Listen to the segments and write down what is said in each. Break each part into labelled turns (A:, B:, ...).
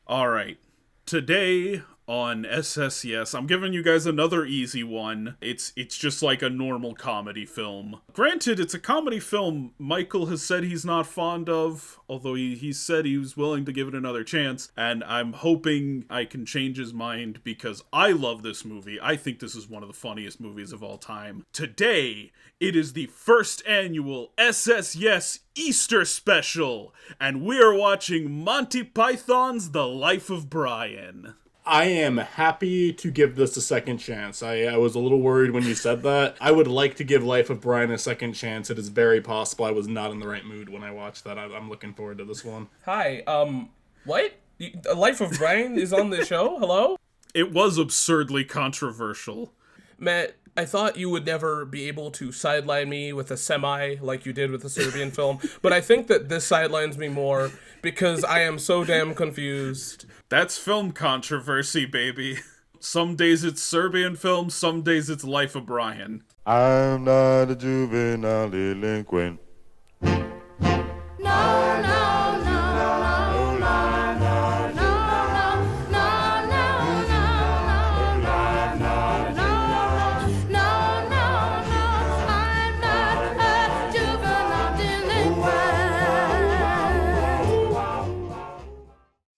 A: All right. Today on SSYES, I'm giving you guys another easy one. It's just like a normal comedy film. Granted, it's a comedy film Michael has said he's not fond of, although he said he was willing to give it another chance, and I'm hoping I can change his mind because I love this movie. I think this is one of the funniest movies of all time. Today, it is the first annual SSYES Easter special, and we're watching Monty Python's The Life of Brian.
B: I am happy to give this a second chance. I was a little worried when you said that. I would like to give Life of Brian a second chance. It is very possible I was not in the right mood when I watched that. I'm looking forward to this one.
C: Hi, what? Life of Brian is on the show? Hello?
A: It was absurdly controversial.
C: Matt, I thought you would never be able to sideline me with a semi like you did with the Serbian film, but I think that this sidelines me more because I am so damn confused.
A: That's film controversy, baby. Some days it's Serbian film, some days it's Life of Brian.
D: I'm not a juvenile delinquent.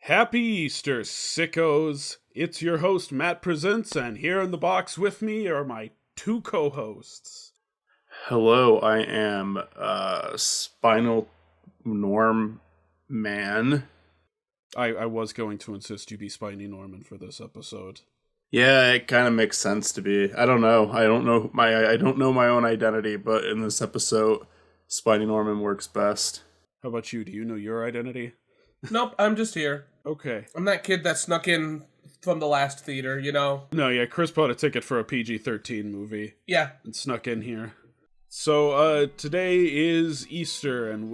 A: Happy Easter, sickos. It's your host, Matt Presents, and here in the box with me are my two co-hosts.
B: Hello, I am Spinal Norm Man.
A: I was going to insist you be Spiny Norman for this episode.
B: Yeah, it kind of makes sense to be. I don't know. I don't know my own identity, but in this episode, Spiny Norman works best.
A: How about you? Do you know your identity?
C: Nope, I'm just here.
A: Okay.
C: I'm that kid that snuck in from the last theater, you know?
A: No, yeah, Chris bought a ticket for a PG-13 movie.
C: Yeah.
A: And snuck in here. So, today is Easter, and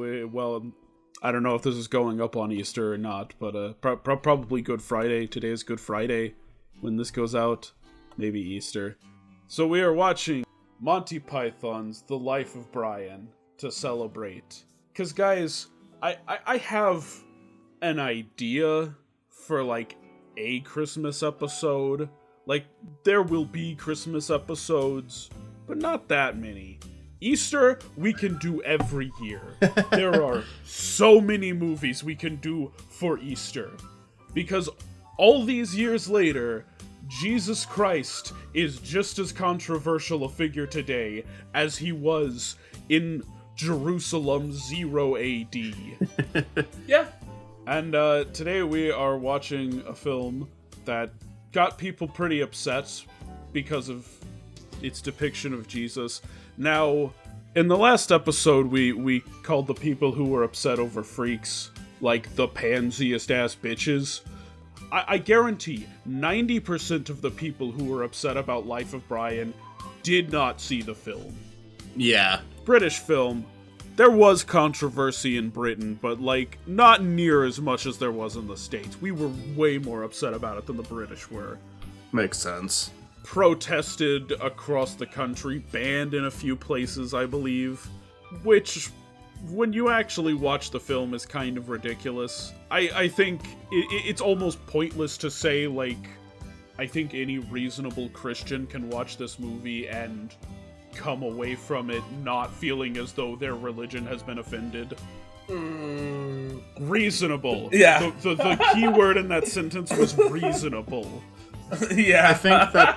A: I don't know if this is going up on Easter or not, but probably Good Friday. Today is Good Friday when this goes out. Maybe Easter. So we are watching Monty Python's The Life of Brian to celebrate. Because, guys, I have an idea for, like, a Christmas episode. Like, there will be Christmas episodes, but not that many. Easter, we can do every year. There are so many movies we can do for Easter. Because all these years later, Jesus Christ is just as controversial a figure today as he was in Jerusalem 0 AD.
C: Yeah.
A: And today we are watching a film that got people pretty upset because of its depiction of Jesus. Now, in the last episode, we called the people who were upset over freaks, like, the pansiest ass bitches. I guarantee 90% of the people who were upset about Life of Brian did not see the film.
B: Yeah.
A: British film. There was controversy in Britain, but, like, not near as much as there was in the States. We were way more upset about it than the British were.
B: Makes sense.
A: Protested across the country, banned in a few places, I believe. Which, when you actually watch the film, is kind of ridiculous. I think it's almost pointless to say, like, I think any reasonable Christian can watch this movie and come away from it not feeling as though their religion has been offended. Reasonable.
C: Yeah.
A: The key word in that sentence was reasonable.
C: Yeah.
B: I think that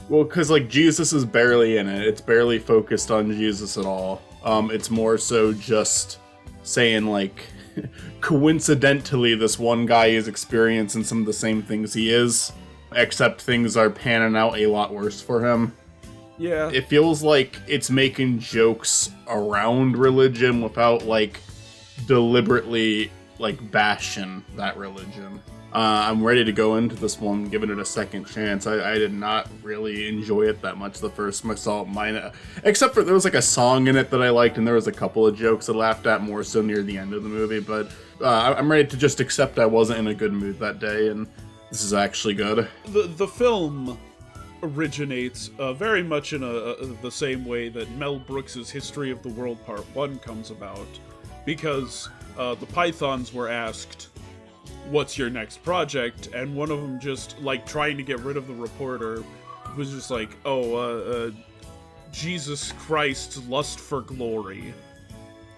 B: because, like, Jesus is barely in it. It's barely focused on Jesus at all. It's more so just saying, like, coincidentally, this one guy is experiencing some of the same things he is, except things are panning out a lot worse for him.
A: Yeah.
B: It feels like it's making jokes around religion without, like, deliberately, like, bashing that religion. I'm ready to go into this one, giving it a second chance. I did not really enjoy it that much the first time I saw it. Except for there was, like, a song in it that I liked, and there was a couple of jokes I laughed at more so near the end of the movie. But I'm ready to just accept I wasn't in a good mood that day, and this is actually good.
A: The film originates very much in the same way that Mel Brooks's History of the World Part 1 comes about, because the Pythons were asked, what's your next project? And one of them just, like, trying to get rid of the reporter was just like, Jesus Christ, Lust for Glory.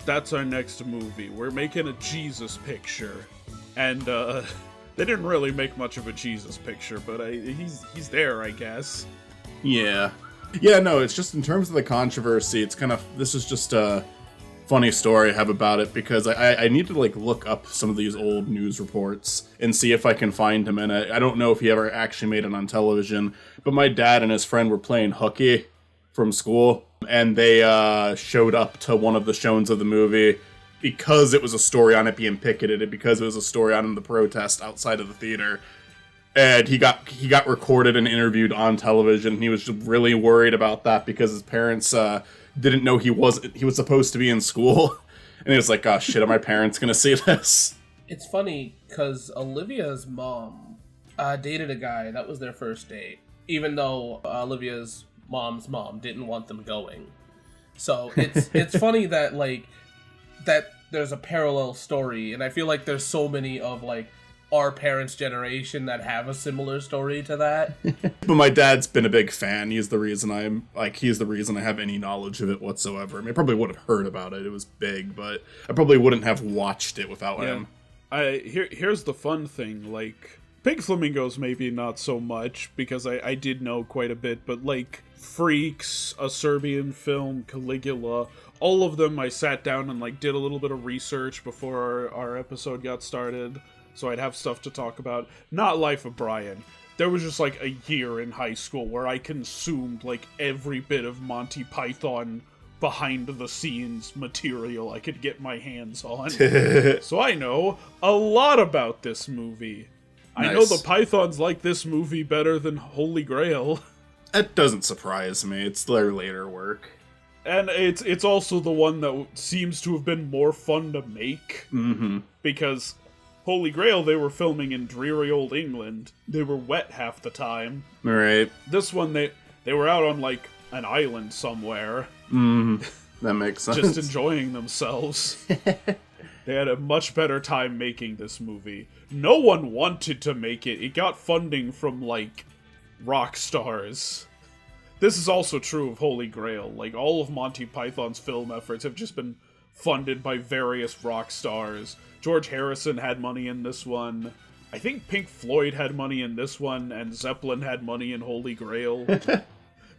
A: That's our next movie. We're making a Jesus picture. And, they didn't really make much of a Jesus picture, but he's there, I guess.
B: Yeah. Yeah, no, it's just in terms of the controversy, it's kind of, this is just a funny story I have about it, because I need to, like, look up some of these old news reports and see if I can find him, and I don't know if he ever actually made it on television, but my dad and his friend were playing hooky from school, and they showed up to one of the showings of the movie because it was a story on it being picketed, and because it was a story on the protest outside of the theater. And he got recorded and interviewed on television. He was just really worried about that because his parents didn't know he was supposed to be in school. And he was like, "Oh shit, are my parents gonna see this?"
C: It's funny because Olivia's mom dated a guy. That was their first date, even though Olivia's mom's mom didn't want them going. So it's funny that that there's a parallel story, and I feel like there's so many of our parents' generation that have a similar story to that.
B: But my dad's been a big fan. He's the reason I have any knowledge of it whatsoever. I mean, I probably would have heard about it. It was big, but I probably wouldn't have watched it without him.
A: Here's the fun thing, Pink Flamingos maybe not so much, because I did know quite a bit, but Freaks, a Serbian film, Caligula, all of them I sat down and did a little bit of research before our episode got started, so I'd have stuff to talk about. Not Life of Brian. There was just a year in high school where I consumed every bit of Monty Python behind the scenes material I could get my hands on. So I know a lot about this movie. Nice. I know the Pythons like this movie better than Holy Grail.
B: That doesn't surprise me. It's their later work.
A: And it's also the one that seems to have been more fun to make.
B: Mm-hmm.
A: Because Holy Grail, they were filming in dreary old England. They were wet half the time.
B: Right.
A: This one, they were out on, an island somewhere.
B: Mm-hmm. That makes sense.
A: Just enjoying themselves. They had a much better time making this movie. No one wanted to make it. It got funding from, rock stars. This is also true of Holy Grail. All of Monty Python's film efforts have just been funded by various rock stars. George Harrison had money in this one. I think Pink Floyd had money in this one, and Zeppelin had money in Holy Grail.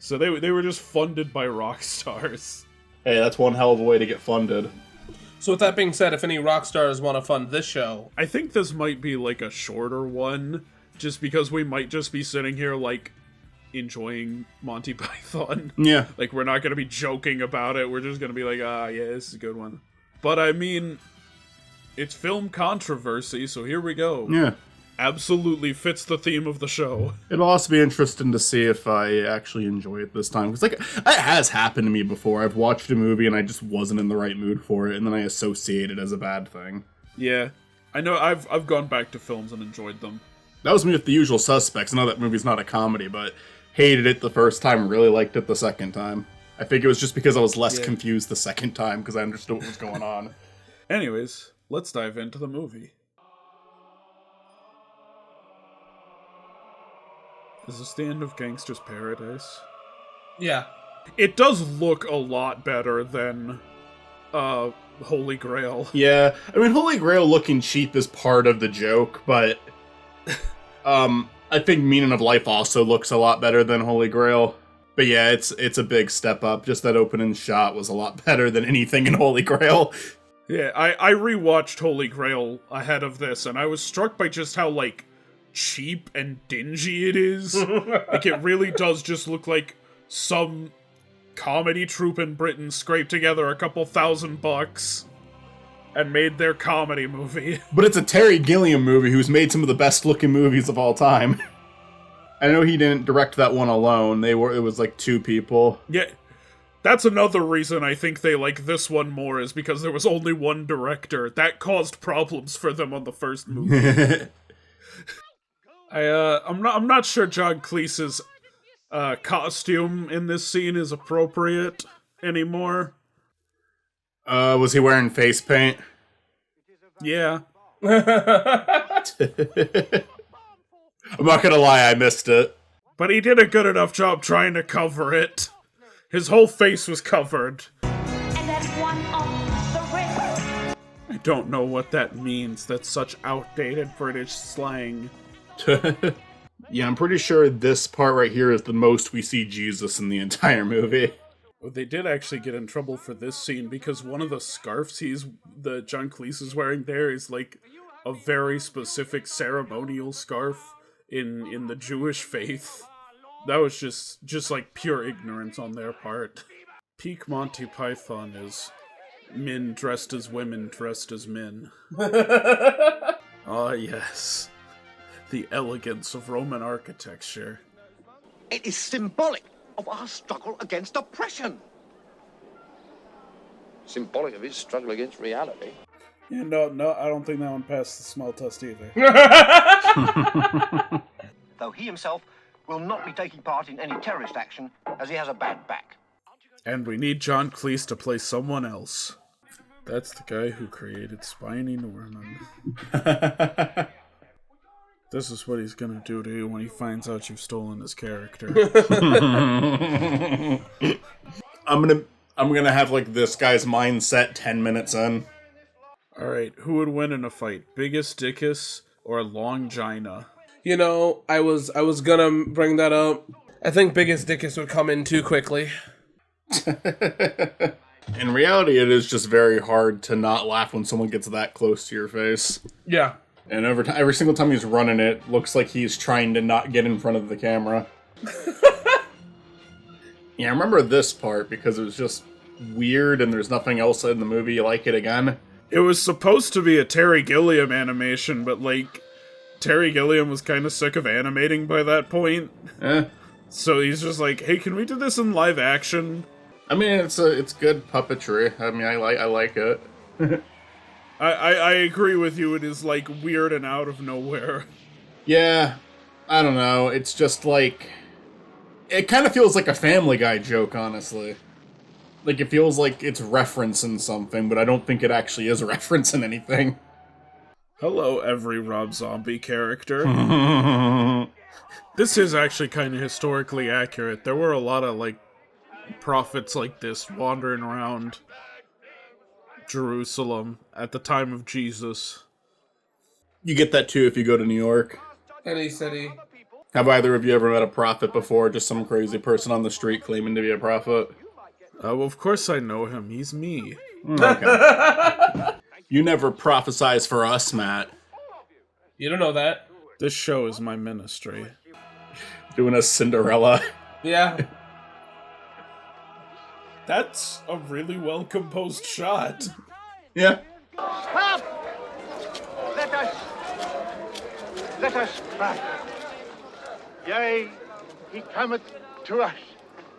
A: So they were just funded by rock stars.
B: Hey, that's one hell of a way to get funded.
C: So with that being said, if any rock stars want to fund this show...
A: I think this might be a shorter one, just because we might just be sitting here enjoying Monty Python.
B: Yeah.
A: We're not going to be joking about it. We're just going to be yeah, this is a good one. But I mean, it's film controversy, so here we go.
B: Yeah.
A: Absolutely fits the theme of the show.
B: It'll also be interesting to see if I actually enjoy it this time. Because, it has happened to me before. I've watched a movie and I just wasn't in the right mood for it, and then I associate it as a bad thing.
A: Yeah. I know I've gone back to films and enjoyed them.
B: That was me with The Usual Suspects. I know that movie's not a comedy, but hated it the first time, really liked it the second time. I think it was just because I was less confused the second time, because I understood what was going on.
A: Anyways, let's dive into the movie. Is this the end of Gangster's Paradise?
C: Yeah.
A: It does look a lot better than Holy Grail.
B: Yeah, I mean, Holy Grail looking cheap is part of the joke, but I think Meaning of Life also looks a lot better than Holy Grail. But yeah, it's a big step up. Just that opening shot was a lot better than anything in Holy Grail.
A: Yeah, I rewatched Holy Grail ahead of this, and I was struck by just how, cheap and dingy it is. It really does just look like some comedy troupe in Britain scraped together a couple $1,000 and made their comedy movie.
B: But it's a Terry Gilliam movie who's made some of the best looking movies of all time. I know he didn't direct that one alone. It was two people.
A: Yeah. That's another reason I think they like this one more, is because there was only one director. That caused problems for them on the first movie. I'm not sure John Cleese's costume in this scene is appropriate anymore.
B: Was he wearing face paint?
A: Yeah.
B: I'm not gonna lie, I missed it.
A: But he did a good enough job trying to cover it. His whole face was covered.
E: And then one on the wrist.
A: I don't know what that means. That's such outdated British slang.
B: Yeah, I'm pretty sure this part right here is the most we see Jesus in the entire movie.
A: Well, they did actually get in trouble for this scene because one of the scarves the John Cleese is wearing there is like a very specific ceremonial scarf in the Jewish faith. That was just like pure ignorance on their part. Peak Monty Python is men dressed as women dressed as men. Ah, yes. The elegance of Roman architecture.
F: It is symbolic of our struggle against oppression.
G: Symbolic of his struggle against reality.
A: Yeah, no, I don't think that one passed the smell test either.
F: Though he himself will not be taking part in any terrorist action, as he has a bad back.
A: And we need John Cleese to play someone else. That's the guy who created Spiny Norman. This is what he's gonna do to you when he finds out you've stolen his character.
B: I'm gonna have like this guy's mindset 10 minutes in.
A: Alright, who would win in a fight? Biggest Dickus or Longina?
C: You know, I was gonna bring that up. I think Biggest Dickus would come in too quickly.
B: In reality, it is just very hard to not laugh when someone gets that close to your face.
C: Yeah.
B: And every single time he's running it, looks like he's trying to not get in front of the camera. Yeah, I remember this part because it was just weird and there's nothing else in the movie like it again.
A: It was supposed to be a Terry Gilliam animation, but like, Terry Gilliam was kind of sick of animating by that point. So he's just like, hey, can we do this in live action?
B: I mean, it's good puppetry. I mean, I like it.
A: I agree with you, it is like weird and out of nowhere.
B: Yeah, I don't know. It's just like, it kind of feels like a Family Guy joke, honestly. Like, it feels like it's referencing something, but I don't think it actually is referencing anything.
A: Hello, every Rob Zombie character. This is actually kind of historically accurate. There were a lot of, like, prophets like this wandering around Jerusalem at the time of Jesus.
B: You get that too if you go to New York.
C: Any city.
B: Have either of you ever met a prophet before? Just some crazy person on the street claiming to be a prophet?
A: Well, of course I know him. He's me.
B: Okay. You never prophesize for us, Matt.
C: You don't know that.
A: This show is my ministry.
B: Doing a Cinderella.
C: Yeah.
A: That's a really well-composed shot.
B: Yeah.
F: Stop! Let us back. Yea, he cometh to us,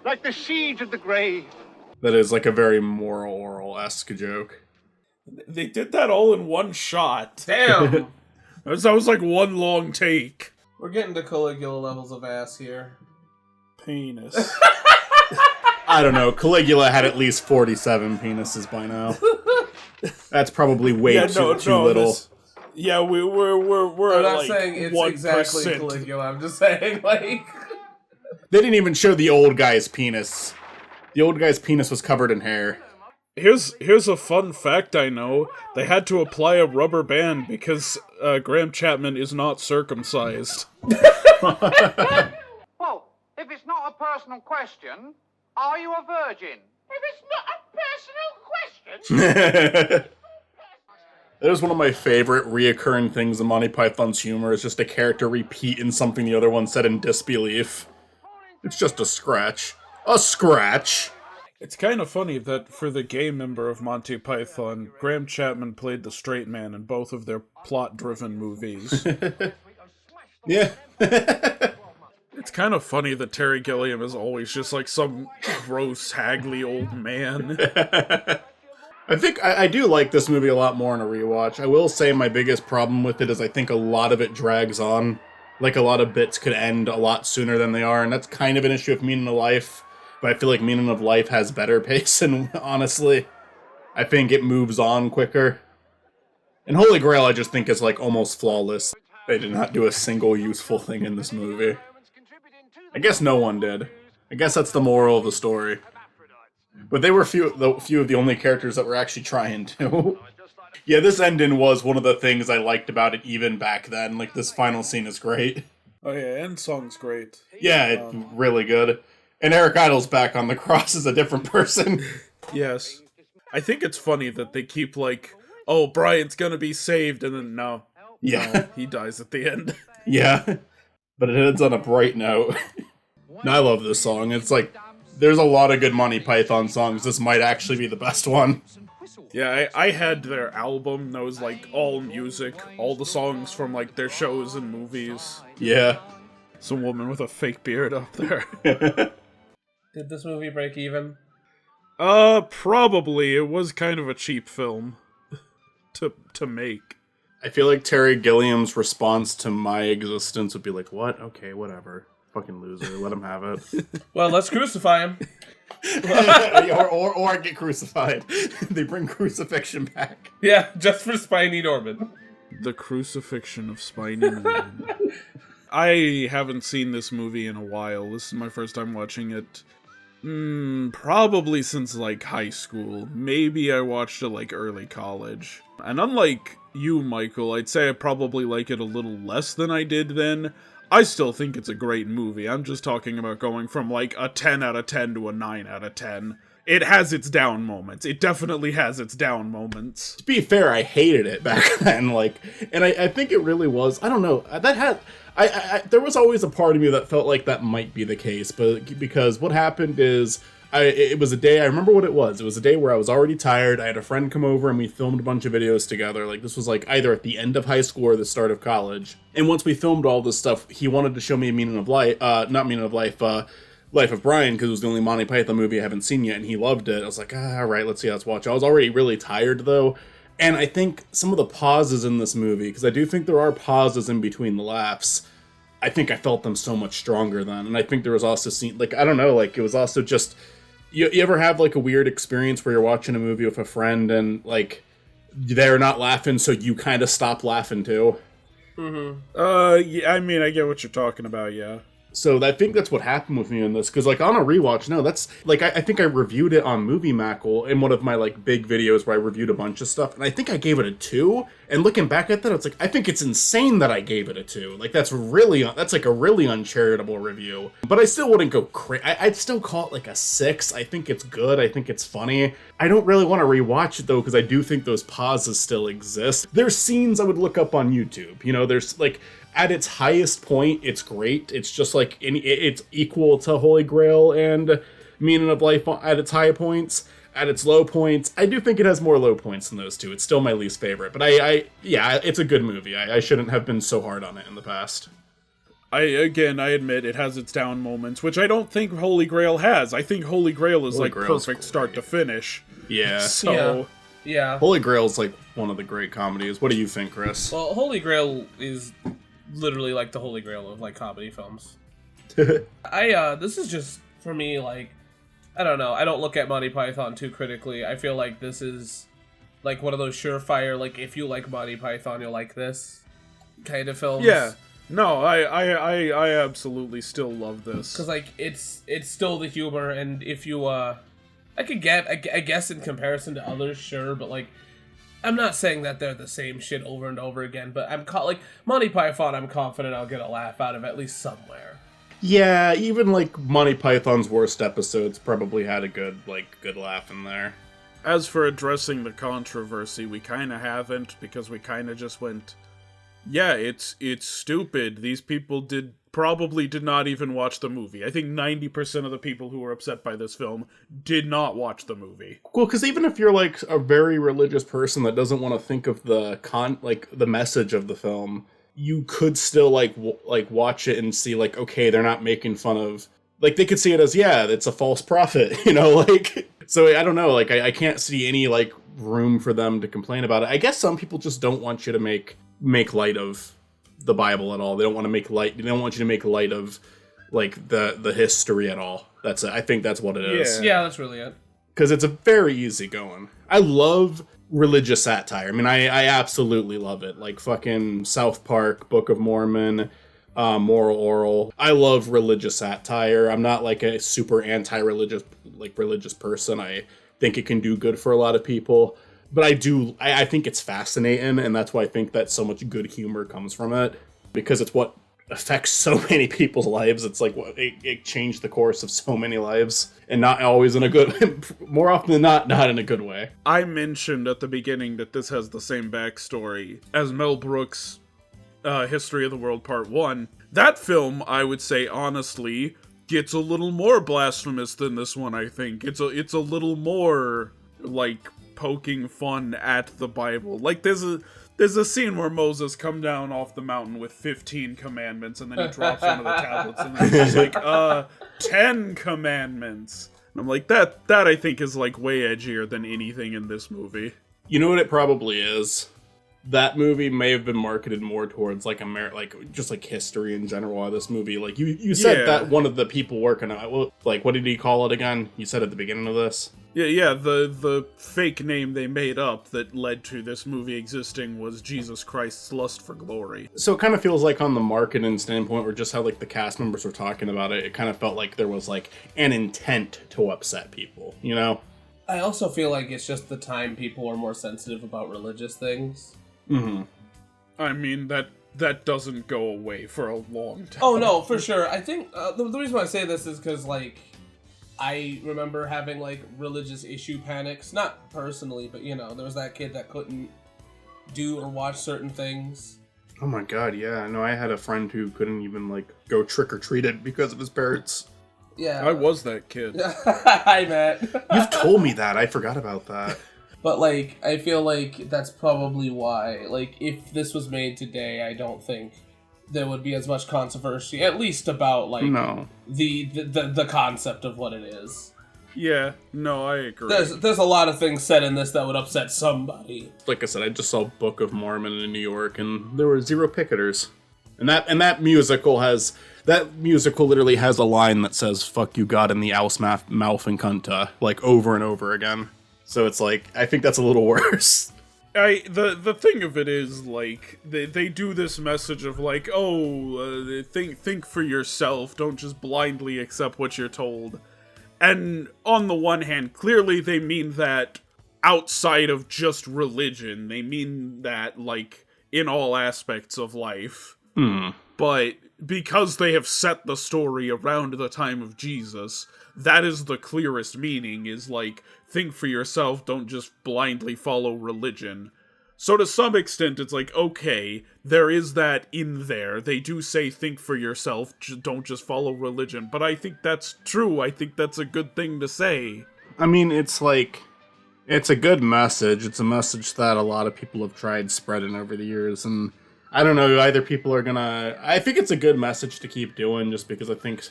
F: like the siege of the grave.
B: That is like a very moral oral-esque joke.
A: They did that all in one shot.
C: Damn.
A: That was like one long take.
C: We're getting to Caligula levels of ass here.
A: Penis.
B: I don't know. Caligula had at least 47 penises by now. That's probably way too little.
A: Yeah, we're
C: I'm not
A: like
C: saying it's
A: 1%.
C: exactly Caligula. I'm just saying, like...
B: They didn't even show the old guy's penis. The old guy's penis was covered in hair.
A: Here's a fun fact I know. They had to apply a rubber band because Graham Chapman is not circumcised.
H: Well, if it's not a personal question, are you a virgin? If it's not a personal question...
B: That is one of my favorite reoccurring things in Monty Python's humor, is just a character repeating something the other one said in disbelief. It's just a scratch. A scratch!
A: It's kind of funny that for the gay member of Monty Python, Graham Chapman played the straight man in both of their plot-driven movies.
B: Yeah.
A: It's kind of funny that Terry Gilliam is always just like some gross, haggly old man.
B: I think I do like this movie a lot more in a rewatch. I will say my biggest problem with it is I think a lot of it drags on. Like, a lot of bits could end a lot sooner than they are, and that's kind of an issue with Meaning of Life. But I feel like Meaning of Life has better pace, and honestly, I think it moves on quicker. And Holy Grail, I just think is like almost flawless. They did not do a single useful thing in this movie. I guess no one did. I guess that's the moral of the story. But they were few of the only characters that were actually trying to. Yeah, this ending was one of the things I liked about it even back then. Like, this final scene is great.
A: Oh yeah, end song's great.
B: Yeah, it's really good. And Eric Idle's back on the cross as a different person.
A: Yes. I think it's funny that they keep like, oh, Brian's gonna be saved, and then no, he dies at the end.
B: Yeah, but it ends on a bright note. And I love this song. It's like, there's a lot of good Monty Python songs. This might actually be the best one.
A: Yeah, I had their album that was like all music, all the songs from like their shows and movies.
B: Yeah.
A: Some woman with a fake beard up there.
C: Did this movie break even?
A: Probably. It was kind of a cheap film to make.
B: I feel like Terry Gilliam's response to my existence would be like, what? Okay, whatever. Fucking loser. Let him have it.
C: Well, let's crucify him.
B: or get crucified. They bring crucifixion back.
C: Yeah, just for Spiny Norman.
A: The crucifixion of Spiny Norman. I haven't seen this movie in a while. This is my first time watching it. Probably since like high school. Maybe I watched it like early college. And unlike you, Michael, I'd say I probably like it a little less than I did then. I still think it's a great movie. I'm just talking about going from like a 10 out of 10 to a 9 out of 10. It has its down moments. It definitely has its down moments.
B: To be fair, I hated it back then. And I think it really was. I don't know. There was always a part of me that felt like that might be the case, but because what happened is, it was a day, I remember what it was. It was a day where I was already tired. I had a friend come over and we filmed a bunch of videos together. Like, this was like either at the end of high school or the start of college. And once we filmed all this stuff, he wanted to show me Life of Brian, because it was the only Monty Python movie I haven't seen yet, and he loved it. I was like, all right, let's see, let's watch it. I was already really tired, though. And I think some of the pauses in this movie, because I do think there are pauses in between the laughs, I think I felt them so much stronger then. And I think there was also it was also just, you ever have like a weird experience where you're watching a movie with a friend and like they're not laughing, so you kind of stop laughing too?
A: Mm-hmm. Yeah, I mean, I get what you're talking about, yeah.
B: So I think that's what happened with me in this, because like on a rewatch, no, that's like I think I reviewed it on Movie Makal in one of my like big videos where I reviewed a bunch of stuff, and I think I gave it a 2. And looking back at that, it's like I think it's insane that I gave it a 2. Like that's like a really uncharitable review. But I still wouldn't go crazy. I'd still call it like a 6. I think it's good. I think it's funny. I don't really want to rewatch it though, because I do think those pauses still exist. There's scenes I would look up on YouTube. You know, there's like, at its highest point, it's great. It's just like it's equal to Holy Grail and Meaning of Life at its high points. At its low points, I do think it has more low points than those two. It's still my least favorite, but it's a good movie. I shouldn't have been so hard on it in the past.
A: I admit it has its down moments, which I don't think Holy Grail has. I think Holy Grail is like perfect start to finish.
B: Yeah.
A: So
C: yeah.
B: Holy Grail is like one of the great comedies. What do you think, Chris?
C: Well, Holy Grail is literally like the Holy Grail of like comedy films. This is just for me like, I don't know. I don't look at Monty Python too critically. I feel like this is like one of those surefire, like if you like Monty Python, you'll like this kind of films.
A: Yeah. No, I absolutely still love this.
C: Because like it's still the humor, and if you I guess in comparison to others, sure, but like I'm not saying that they're the same shit over and over again. But like Monty Python, I'm confident I'll get a laugh out of at least somewhere.
B: Yeah, even like Monty Python's worst episodes probably had a good laugh in there.
A: As for addressing the controversy, we kind of haven't, because we kind of just went, yeah, it's stupid. These people probably did not even watch the movie. I think 90% of the people who were upset by this film did not watch the movie.
B: Well, because even if you're like a very religious person that doesn't want to think of the message of the film, you could still like watch it and see like, okay, they're not making fun of, like they could see it as, yeah, it's a false prophet, you know, like, so I don't know, like I can't see any like room for them to complain about it. I guess some people just don't want you to make light of the Bible at all. They don't want you to make light of like the history at all. I think that's what it is.
C: Yeah, that's really it.
B: because it's a very easygoing. I love religious satire. I mean, I absolutely love it. Like fucking South Park, Book of Mormon, Moral Oral. I love religious satire. I'm not like a super anti-religious religious person. I think it can do good for a lot of people. But I think it's fascinating, and that's why I think that so much good humor comes from it, because it's what affects so many people's lives. It's like what it changed the course of so many lives, and not always in a good, more often than not in a good way.
A: I mentioned at the beginning that this has the same backstory as Mel Brooks' History of the World Part 1. That film, I would say honestly, gets a little more blasphemous than this one, I think. It's a little more, like, poking fun at the Bible. Like, there's a scene where Moses come down off the mountain with 15 commandments, and then he drops one of the tablets, and then he's like, 10 commandments. And I'm like, that I think is, like, way edgier than anything in this movie.
B: You know what it probably is? That movie may have been marketed more towards, like, just, like, history in general of this movie. Like, you said that one of the people working on it, like, what did he call it again? You said at the beginning of this?
A: Yeah, the fake name they made up that led to this movie existing was Jesus Christ's Lust for Glory.
B: So it kind of feels like on the marketing standpoint, or just how, like, the cast members were talking about it, it kind of felt like there was, like, an intent to upset people, you know?
C: I also feel like it's just the time people are more sensitive about religious things.
B: Mm-hmm.
A: I mean, that doesn't go away for a long time.
C: Oh, no, for sure. I think the reason why I say this is because, like, I remember having, like, religious issue panics. Not personally, but, you know, there was that kid that couldn't do or watch certain things.
B: Oh my god, yeah. No, I had a friend who couldn't even, like, go trick-or-treated because of his parents.
C: Yeah.
A: I was that kid.
C: Hi, Matt.
B: You've told me that. I forgot about that.
C: But, like, I feel like that's probably why. Like, if this was made today, I don't think there would be as much controversy, at least about, like, the concept of what it is.
A: Yeah, no, I agree.
C: There's a lot of things said in this that would upset somebody.
B: Like I said, I just saw Book of Mormon in New York, and there were 0 picketers. And that musical literally has a line that says "fuck you, God" in the ouse mouth and cunta, like, over and over again. So it's like, I think that's a little worse.
A: The thing of it is, like, they do this message of, like, think for yourself, don't just blindly accept what you're told. And on the one hand, clearly they mean that outside of just religion. They mean that, like, in all aspects of life. But because they have set the story around the time of Jesus, that is the clearest meaning, is, like, think for yourself, don't just blindly follow religion. So to some extent, it's like, okay, there is that in there. They do say think for yourself, don't just follow religion. But I think that's true. I think that's a good thing to say.
B: I mean, it's like, it's a good message. It's a message that a lot of people have tried spreading over the years. And I don't know, either people are gonna... I think it's a good message to keep doing, just because I think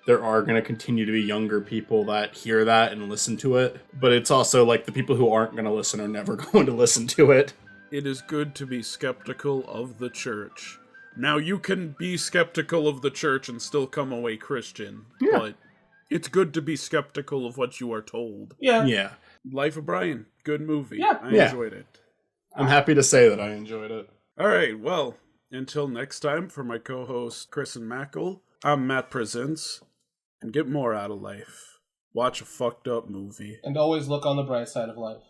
B: there are going to continue to be younger people that hear that and listen to it. But it's also like the people who aren't going to listen are never going to listen to it.
A: It is good to be skeptical of the church. Now, you can be skeptical of the church and still come away Christian, but it's good to be skeptical of what you are told.
B: Yeah.
A: Life of Brian, good movie.
C: Yeah.
A: I enjoyed it.
B: I'm happy to say that I enjoyed it.
A: All right, well, until next time, for my co-hosts Chris and Makal, I'm Matt Presents, and get more out of life. Watch a fucked up movie.
C: And always look on the bright side of life.